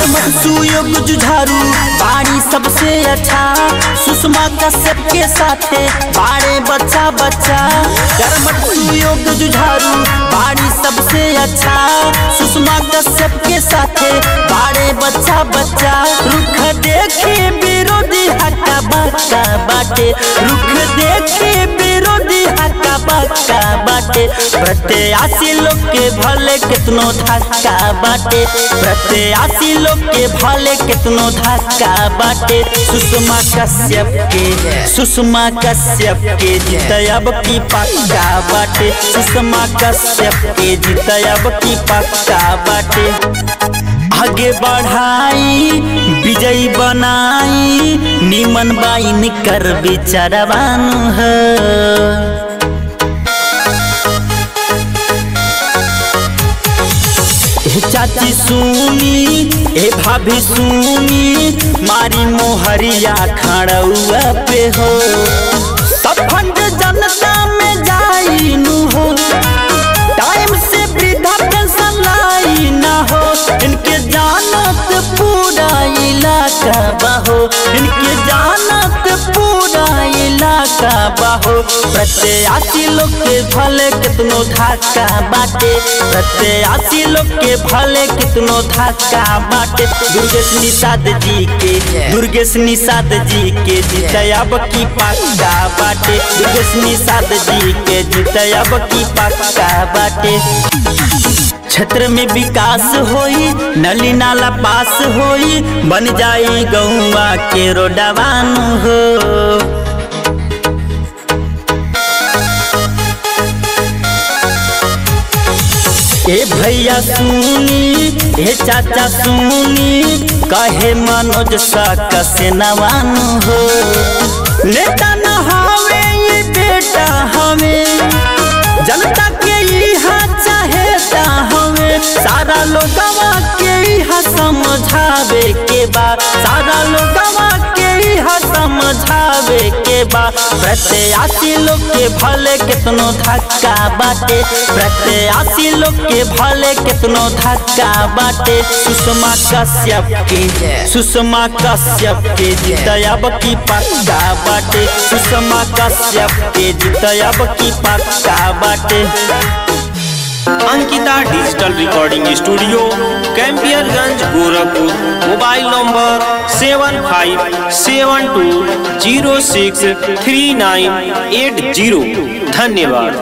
सुयोग जुझारू बाड़ी सबसे अच्छा, सुषमा कश्यप के साथे बाड़े बच्चा बच्चा। सुयोग जुझारू बाड़ी सबसे अच्छा, सुषमा कश्यप के साथे बाड़े बच्चा बच्चा। रुख देखे विरोधी हक्का बक्का बाटे, रुख देखे विरोधी हक्का बक्का बाटे। प्रत्याशी लोग के भले कितनो धक्का बाटे, प्रत्याशी लोग के भले कितनो धक्का बाटे। सुषमा कश्यप के जीतब की पक्का बाटे, सुषमा कश्यप के जीतब की पक्का बाटे। आगे बढ़ाई विजयी बनाई निमन बाइन कर विचारवान है। चाची सुनी ए भाभी सुनी मारी मोहरिया खड़ुआ पे हो। सब फंड जनता में जाई नु हो, टाइम से वृद्धा पेंशन लाई ना हो। इनके जानत पूरा इलाका बाहो, इनके जानत पूरा इलाका बाहो। प्रत्याशी लोग के भले कितनो धक्का बाटे, प्रत्याशी लोग के भले कितनो धक्का बाटे। दुर्गेश निषाद जी के जीतब की पक्का बाटे, दुर्गेश निषाद जी के जीतब की पक्का बाटे। क्षेत्र में विकास होई, नली नाला पास होई, बन जाई गौवा के रोडवान हो। ए भैया सुनी ए चाचा सुनी कहे मनोज साक से नवान हो। नेता न हवे ये बेटा हमें, जनता के यहाँ चाहेता हमें। सारा लोगवा के यहाँ समझावे के बा, सारा लोगवा के यहाँ समझावे के बा। प्रत्याशी लोग के भले कितनो धक्का बाटे, प्रत्याशी लोग के भले कितनो धक्का बाटे। सुषमा कश्यप के जीतब की पक्का बाटे, सुषमा कश्यप के जीतब की पक्का बाटे। Ankita digital recording studio Campierganj Gorakhpur. Mobile number 7572063980। धन्यवाद।